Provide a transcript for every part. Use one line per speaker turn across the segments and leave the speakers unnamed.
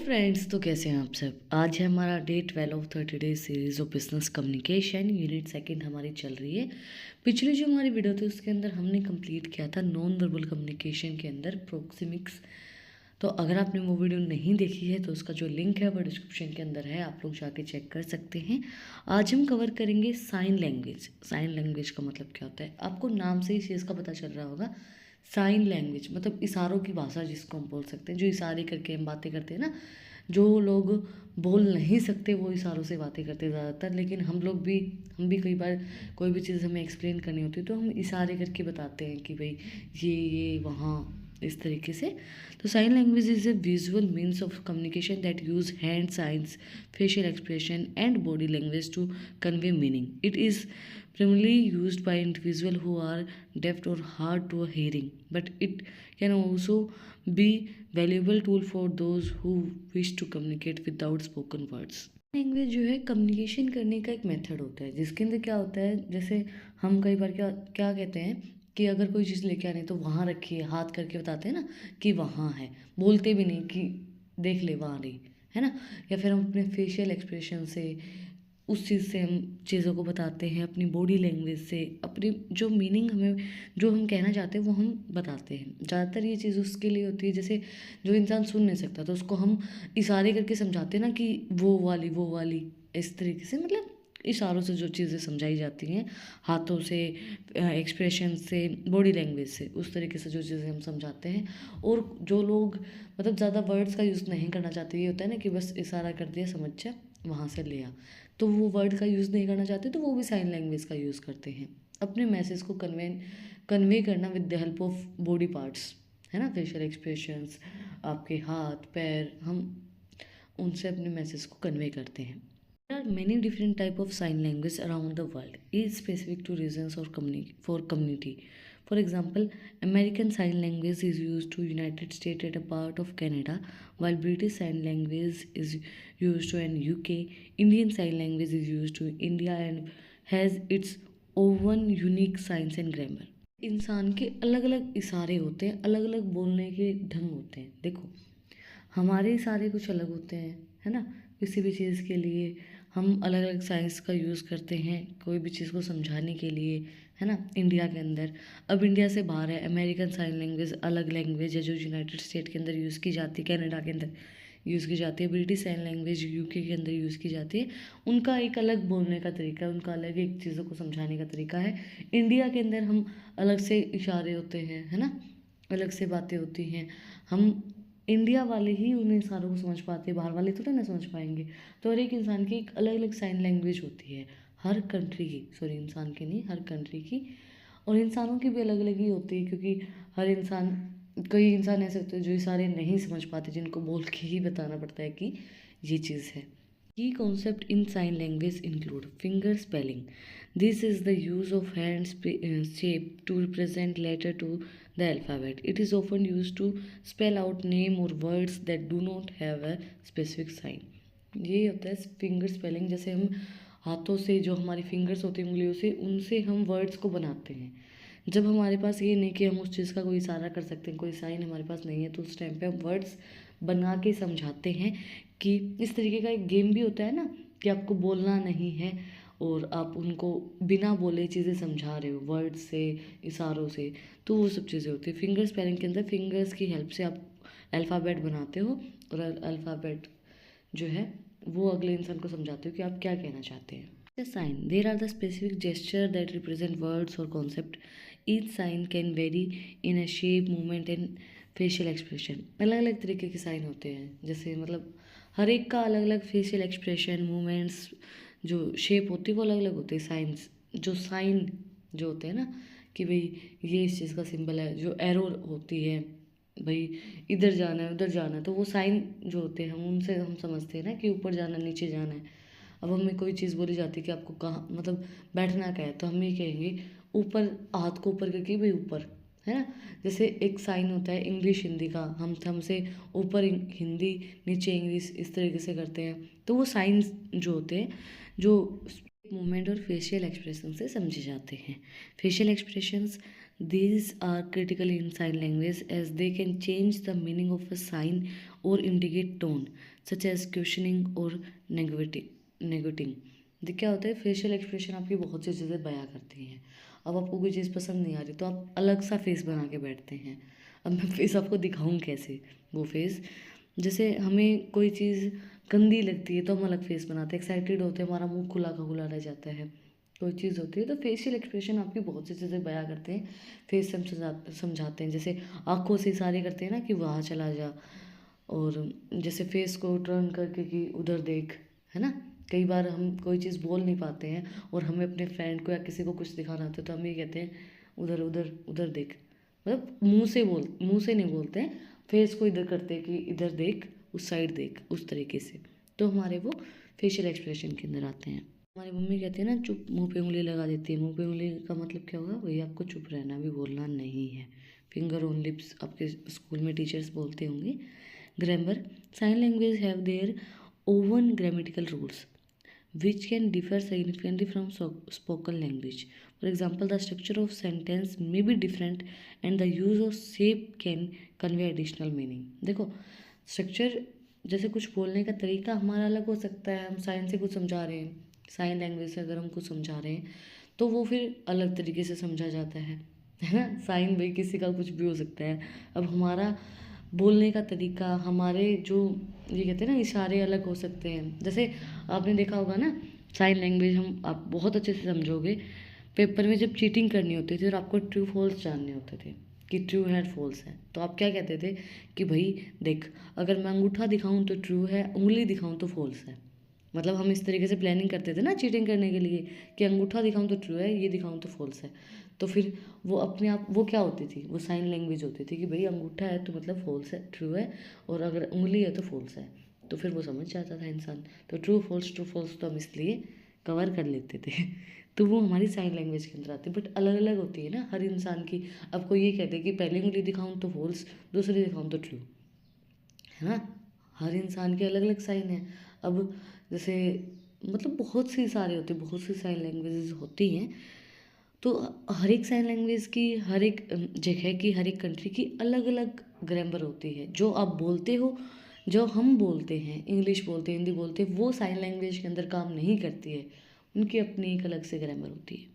Friends, तो कैसे हैं आप सब। आज है हमारा day 12 of 30 days series of business communication. Unit second हमारी चल रही है। पिछली जो हमारी वीडियो थी उसके अंदर हमने कंप्लीट किया था नॉन वर्बल कम्युनिकेशन के अंदर प्रोक्सिमिक्स। तो अगर आपने वो वीडियो नहीं देखी है तो उसका जो लिंक है वो डिस्क्रिप्शन के अंदर है, आप लोग जाके चेक कर सकते हैं। आज हम कवर करेंगे साइन लैंग्वेज। साइन लैंग्वेज का मतलब क्या होता है, आपको नाम से ही चीज़ का पता चल रहा होगा। साइन लैंग्वेज मतलब इशारों की भाषा जिसको हम बोल सकते हैं, जो इशारे करके हम बातें करते हैं ना। जो लोग बोल नहीं सकते वो इशारों से बातें करते हैं ज़्यादातर, लेकिन हम भी कई बार कोई भी चीज़ हमें एक्सप्लेन करनी होती है तो हम इशारे करके बताते हैं कि भाई ये वहाँ, इस तरीके से। तो sign language is a visual means of communication that use hand signs, facial expression and body language to convey meaning. It is primarily used by individuals who are deaf or hard to hearing, but it can also be valuable tool for those who wish to communicate without spoken words. Language जो है communication करने का एक method होता है, जिसके अंदर क्या होता है, जैसे हम कई बार क्या क्या कहते हैं कि अगर कोई चीज़ लेके आ रहे हैं तो वहाँ रखिए, हाथ करके बताते हैं ना कि वहाँ है, बोलते भी नहीं कि देख ले वहाँ रही है ना। या फिर हम अपने फेशियल एक्सप्रेशन से उस चीज़ से हम चीज़ों को बताते हैं, अपनी बॉडी लैंग्वेज से अपनी जो मीनिंग हमें, जो हम कहना चाहते हैं वो हम बताते हैं। ज़्यादातर ये चीज़ उसके लिए होती है, जैसे जो इंसान सुन नहीं सकता तो उसको हम इशारे करके समझाते हैं ना कि वो वाली, इस तरीके से मतलब इशारों से जो चीज़ें समझाई जाती हैं, हाथों से, एक्सप्रेशन से, बॉडी लैंग्वेज से, उस तरीके से जो चीज़ें हम समझाते हैं। और जो लोग मतलब ज़्यादा वर्ड्स का यूज़ नहीं करना चाहते, ये होता है ना कि बस इशारा कर दिया, समझ जा, वहाँ से ले आ, तो वो वर्ड का यूज़ नहीं करना चाहते तो वो भी साइन लैंग्वेज का यूज़ करते हैं अपने मैसेज को कन्वे करना with the help of body parts, है ना। फेशियल एक्सप्रेशंस, आपके हाथ पैर, हम उनसे अपने मैसेज को कन्वे करते हैं। There are many different type of sign language around the world, each specific to regions or community. For example, American Sign Language is used to United States and a part of Canada, while British Sign Language is used to in UK. Indian Sign Language is used to India and has its own unique signs and grammar. इंसान के अलग अलग इशारे होते हैं, अलग अलग बोलने के ढंग होते हैं। देखो, हमारे सारे कुछ अलग होते हैं, है ना। किसी भी चीज़ के लिए हम अलग अलग साइंस का यूज़ करते हैं, कोई भी चीज़ को समझाने के लिए, है ना। इंडिया के अंदर, अब इंडिया से बाहर है, अमेरिकन साइन लैंग्वेज अलग लैंग्वेज है जो यूनाइटेड स्टेट के अंदर यूज़ की जाती है, कनाडा के अंदर यूज़ की जाती है। ब्रिटिश साइन लैंग्वेज यूके के अंदर यूज़ की जाती है। उनका एक अलग बोलने का तरीका है, उनका अलग एक चीज़ों को समझाने का तरीका है। इंडिया के अंदर हम अलग से इशारे होते हैं, है ना, अलग से बातें होती हैं। हम इंडिया वाले ही उन्हें इशारों को समझ पाते हैं, बाहर वाले थोड़ा ना समझ पाएंगे। तो हर एक इंसान की एक अलग अलग साइन लैंग्वेज होती है, हर कंट्री की, सॉरी इंसान की नहीं, हर कंट्री की। और इंसानों की भी अलग अलग ही होती है, क्योंकि हर इंसान, कई इंसान ऐसे होते हैं जो इशारे नहीं समझ पाते, जिनको बोल के ही बताना पड़ता है कि ये चीज़ है। Key concept in sign language include finger spelling. This is the use of hand shape to represent letter to the alphabet. It is often used to spell out name or words that do not have a specific sign. ये होता है finger spelling. जैसे हम हाथों से, जो हमारी fingers होती हैं उंगलियों से, उनसे हम वर्ड्स को बनाते हैं। जब हमारे पास ये नहीं कि हम उस चीज़ का कोई इशारा कर सकते हैं, कोई साइन हमारे पास नहीं है, तो उस टाइम पे हम वर्ड्स बना के समझाते हैं। कि इस तरीके का एक गेम भी होता है ना कि आपको बोलना नहीं है और आप उनको बिना बोले चीज़ें समझा रहे हो वर्ड्स से, इशारों से, तो वो सब चीज़ें होती है। फिंगर स्पेलिंग के अंदर फिंगर्स की हेल्प से आप अल्फ़ाबेट बनाते हो, और अल्फ़ाबेट जो है वो अगले इंसान को समझाते हो कि आप क्या कहना चाहते हैं। The sign. There are the specific gesture that represent words or concept. Each sign can vary in a shape, movement and facial expression. अलग अलग तरीके के साइन होते हैं, जैसे मतलब हर एक का अलग अलग फेशियल एक्सप्रेशन, मूवमेंट्स, जो शेप होती है वो अलग अलग होती है। साइंस, जो साइन जो होते हैं ना कि भाई ये इस चीज़ का सिंबल है, जो एरो होती है भाई इधर जाना है उधर जाना है, तो वो साइन जो होते हैं हम उनसे हम समझते हैं ना कि ऊपर जाना है नीचे जाना है। अब हमें कोई चीज़ बोली जाती है कि आपको कहाँ मतलब बैठना क्या है, तो हम ये कहेंगे ऊपर, हाथ को ऊपर करके भाई ऊपर, है ना। जैसे एक साइन होता है इंग्लिश हिंदी का, हम हमसे ऊपर हिंदी नीचे इंग्लिश इस तरीके से करते हैं। तो वो साइंस जो होते हैं, जो मूवमेंट और फेशियल एक्सप्रेशन से समझे जाते हैं। Facial expressions These are critical in sign language as they can change the meaning of a sign or indicate tone, such as questioning or negating. देख क्या होता है, फेशियल एक्सप्रेशन आपकी बहुत सी चीज़ें बयां करती हैं। अब आपको कोई चीज़ पसंद नहीं आ रही तो आप अलग सा फेस बना के बैठते हैं। अब मैं फेस आपको दिखाऊं कैसे, वो फेस जैसे हमें कोई चीज़ गंदी लगती है तो हम अलग फेस बनाते हैं, एक्साइटेड होते हैं हमारा मुंह खुला का खुला रह जाता है, कोई चीज़ होती है तो फेशियल एक्सप्रेशन आपकी बहुत सी चीज़ें बयां करते हैं, फेस से हम समझाते हैं। जैसे आँखों से इशारे करते हैं ना कि वहाँ चला जा, और जैसे फेस को टर्न करके कि उधर देख, है ना। कई बार हम कोई चीज़ बोल नहीं पाते हैं और हमें अपने फ्रेंड को या किसी को कुछ दिखाना होता है तो हम ये कहते हैं उधर उधर उधर देख, मतलब मुंह से नहीं बोलते हैं, फेस को इधर करते हैं कि इधर देख, उस साइड देख, उस तरीके से। तो हमारे वो फेशियल एक्सप्रेशन के अंदर आते हैं। हमारी मम्मी कहती है ना चुप, मुंह पे उंगली लगा देती है। मुंह पे उंगली का मतलब क्या होगा, वही आपको चुप रहना, भी बोलना नहीं है। फिंगर ऑन लिप्स आपके स्कूल में टीचर्स बोलते होंगे। Grammar, sign language have their own grammatical rules which can differ significantly from spoken language. For example, the structure of sentence may be different and the use of shape can convey additional meaning. देखो structure, जैसे कुछ बोलने का तरीका हमारा अलग हो सकता है। हम साइन से कुछ समझा रहे हैं, साइन लैंग्वेज से अगर हम कुछ समझा रहे हैं तो वो फिर अलग तरीके से समझा जाता है ना। साइन भाई किसी का कुछ भी हो सकता है। अब हमारा बोलने का तरीका, हमारे जो ये कहते हैं ना इशारे अलग हो सकते हैं। जैसे आपने देखा होगा ना साइन लैंग्वेज, हम आप बहुत अच्छे से समझोगे। पेपर में जब चीटिंग करनी होती थी और आपको ट्रू फॉल्स जानने होते थे कि ट्रू है फॉल्स है, तो आप क्या कहते थे कि भाई देख, अगर मैं अंगूठा दिखाऊं तो ट्रू है, उंगली दिखाऊं तो फॉल्स है। मतलब हम इस तरीके से प्लानिंग करते थे ना चीटिंग करने के लिए कि अंगूठा दिखाऊं तो ट्रू है, ये दिखाऊं तो फॉल्स है। तो फिर वो अपने आप वो क्या होती थी, वो साइन लैंग्वेज होती थी कि भाई अंगूठा है तो मतलब फॉल्स है, ट्रू है, और अगर उंगली है तो फॉल्स है। तो फिर वो समझ जाता था इंसान। तो ट्रू फॉल्स तो हम इसलिए कवर कर लेते थे तो वो हमारी साइन लैंग्वेज के अंदर आती है, बट अलग अलग होती है ना हर इंसान की। अब कोई ये कहते हैं कि पहली उंगली दिखाऊं तो फॉल्स, दूसरी दिखाऊं तो ट्रू, है ना। हर इंसान के अलग अलग साइन है। अब जैसे मतलब बहुत सी सारे होते हैं, बहुत सी साइन लैंग्वेजेस होती हैं। तो हर एक साइन लैंग्वेज की, हर एक जगह की, हर एक कंट्री की अलग अलग ग्रामर होती है। जो आप बोलते हो, जो हम बोलते हैं, इंग्लिश बोलते हैं, हिंदी बोलते हैं, वो साइन लैंग्वेज के अंदर काम नहीं करती है। उनकी अपनी एक अलग से ग्रामर होती है।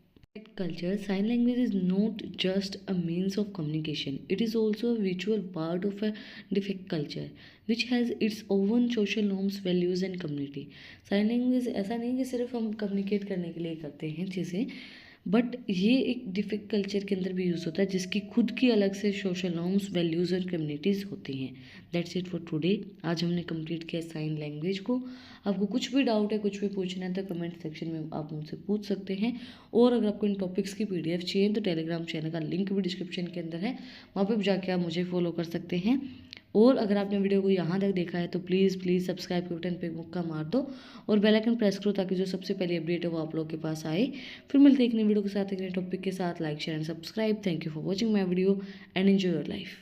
Culture, sign language is not just a means of communication, it is also a virtual part of a defect culture, which has its own social norms, values and community. Sign language ऐसा नहीं कि सिर्फ हम communicate करने के लिए करते हैं चीज़ें, बट ये एक डिफेक्ट कल्चर के अंदर भी यूज़ होता है जिसकी खुद की अलग से सोशल नॉर्म्स, वैल्यूज़ और कम्युनिटीज़ होती हैं। That's it for today. आज हमने कंप्लीट किया साइन लैंग्वेज को। आपको कुछ भी डाउट है, कुछ भी पूछना है तो कमेंट सेक्शन में आप मुझसे पूछ सकते हैं। और अगर आपको इन टॉपिक्स की PDF चाहिए तो टेलीग्राम चैनल का लिंक भी डिस्क्रिप्शन के अंदर है, वहाँ पर जाके आप मुझे फॉलो कर सकते हैं। और अगर आपने वीडियो को यहाँ तक देखा है तो प्लीज़ सब्सक्राइब के बटन पे मुक्का मार दो और बेल आइकन प्रेस करो ताकि जो सबसे पहले अपडेट है वो आप लोगों के पास आए। फिर मिलते हैं एक नई वीडियो के साथ, एक नए टॉपिक के साथ। Like share and subscribe. Thank you for watching my video and enjoy your life.